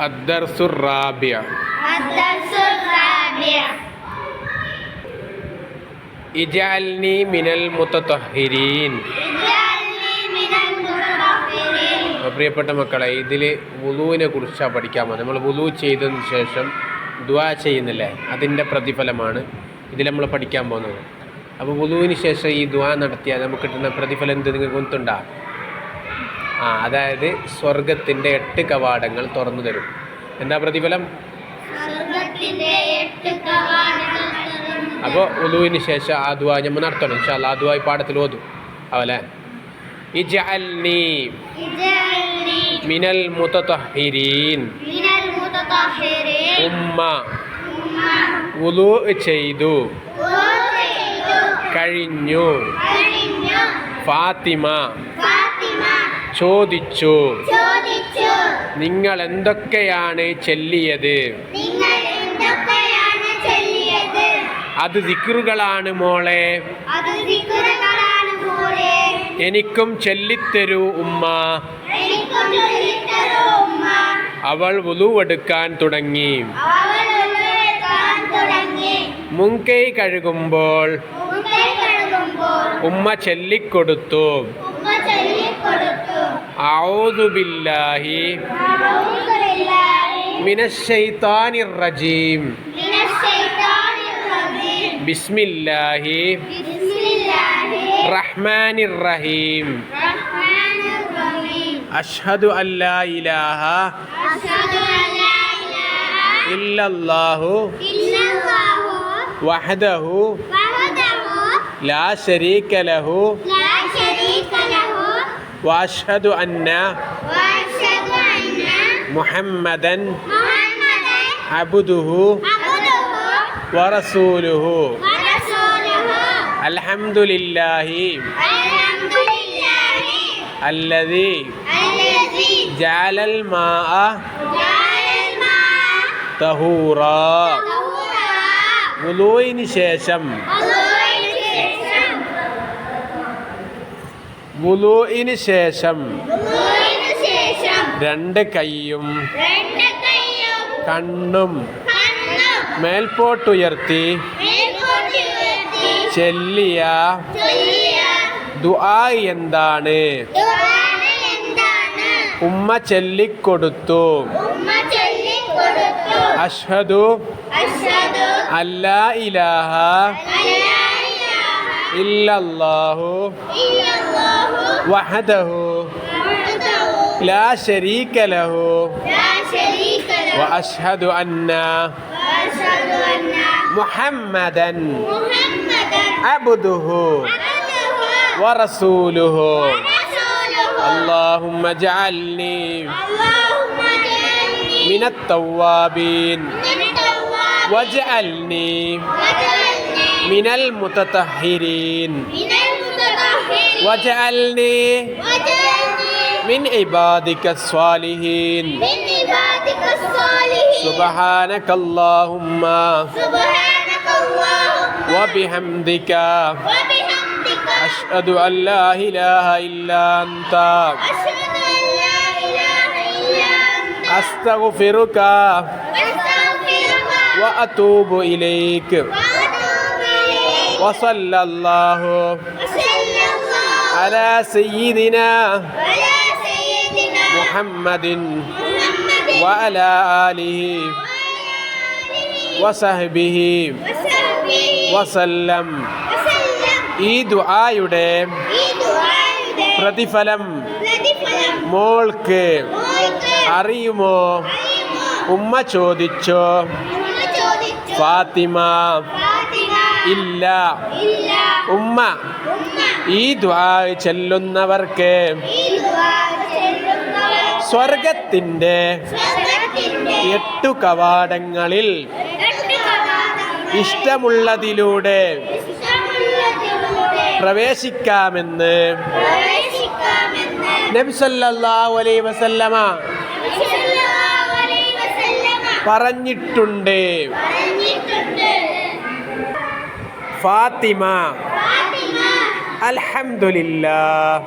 الدرس الرابع اجعلني من المتطهرين. പ്രിയപ്പെട്ട മക്കളെ, ഇതിൽ വുളൂവിനെ കുറിച്ചാണ് പഠിക്കാൻ പോകുന്നത്. നമ്മൾ വുളൂ ചെയ്തതിന് ശേഷം ദുആ ചെയ്യുന്നില്ലേ, അതിൻ്റെ പ്രതിഫലമാണ് ഇതിൽ നമ്മൾ പഠിക്കാൻ പോകുന്നത്. അപ്പോൾ വുളൂവിന് ശേഷം ഈ ദുആ നടത്തിയാൽ നമുക്ക് കിട്ടുന്ന പ്രതിഫലം എന്ത് നിങ്ങൾക്ക് ഗുണത്തുണ്ടാ? അതായത് സ്വർഗത്തിൻ്റെ 8 കവാടങ്ങൾ തുറന്നു തരും. എന്താ പ്രതിഫലം? അപ്പോൾ വുളൂവിന് ശേഷം ആ ദുആ നമ്മൾ നടത്തണം. ഇൻഷാ അല്ലാഹ് ആ ദുആ ഈ പാഠത്തിൽ ഓതും. അവലെ ഇജ്അൽനി മിനൽ മുതതഹിരീൻ. ഉമ്മ വുളൂ ചെയ്തു കഴിഞ്ഞു. ഫാത്തിമ ചോദിച്ചു, നിങ്ങൾ എന്തൊക്കെയാണ് ചൊല്ലിയത്? അത് ദിക്റുകളാണ് മോളെ. എനിക്കും ചൊല്ലിത്തരൂ ഉമ്മ. അവൾ വുളൂ എടുക്കാൻ തുടങ്ങി. മുൻകൈ കഴുകുമ്പോൾ ഉമ്മ ചൊല്ലിക്കൊടുത്തു, അഊദു ബില്ലാഹി മിനശ് ശൈത്താനിർ റജീം, ബിസ്മില്ലാഹി റഹ്മാനിർ റഹീം, അഷ്ഹദു അല്ലാ ഇലാഹ ഇല്ലല്ലാഹു വഹ്ദഹു ലാ ശരീക ലഹു വഅഷ്ഹദു അന്ന മുഹമ്മദൻ അബ്ദുഹു വറസൂലുഹു. അൽഹംദുലില്ലാഹി അല്ലദീ ജഅലൽ മാഅ തഹൂറാ. വുളൂഇന് ശേഷം രണ്ട് കൈയും കണ്ണും മേൽപോട്ടുയർത്തി ചൊല്ലിയ ദുആ എന്താണ്? ഉമ്മ ചൊല്ലിക്കൊടുത്തു, അഷ്ഹദു അല്ലാ ഇലാഹ ഇല്ലല്ലാഹു വഹ്ദഹു ലാ ശരീക ലഹു വഅഷ്ഹദു അന്ന മുഹമ്മദൻ അബ്ദുഹു വറസൂലുഹു. اللهم اجعلني من التوابين واجعلني من المتطهرين واجعلني من عبادك الصالحين. سبحانك اللهم وبحمدك أشهد أن لا إله إلا أنت أستغفرك وأتوب إليك. وصلى الله على سيدنا محمد وعلى آله وصحبه വസല്ലം. ഈ ദുആയുടെ പ്രതിഫലം മോൾക്ക് അറിയുമോ? ഉമ്മ ചോദിച്ചോ? ഫാത്തിമ ഇല്ല. ഉമ്മ ഈ ദുആ ചൊല്ലുന്നവർക്ക് സ്വർഗത്തിൻ്റെ 8 കവാടങ്ങളിൽ ഇഷ്ടമുള്ളതിലൂടെ പ്രവേശിക്കാമെന്ന് നബി സല്ലല്ലാഹു അലൈഹി വസല്ലമ പറഞ്ഞിട്ടുണ്ട്. ഫാത്തിമ അൽഹംദുലില്ലാഹ്.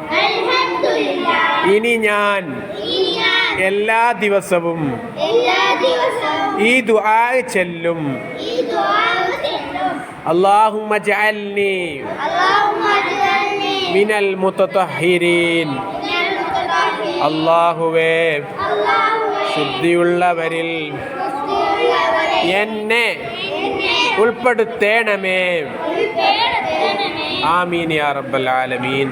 ഇനി ഞാൻ എല്ലാ ദിവസവും ഈ ദുആ ചെല്ലും. അല്ലാഹുമ്മ ജഅൽനി മിനൽ മുതതഹിരീൻ. അല്ലാഹുവേ, ശുദ്ധിയുള്ളവരിൽ എന്നെ ഉൾപ്പെടുത്തേണമേ. ആമീൻ യാ റബ്ബൽ ആലമീൻ.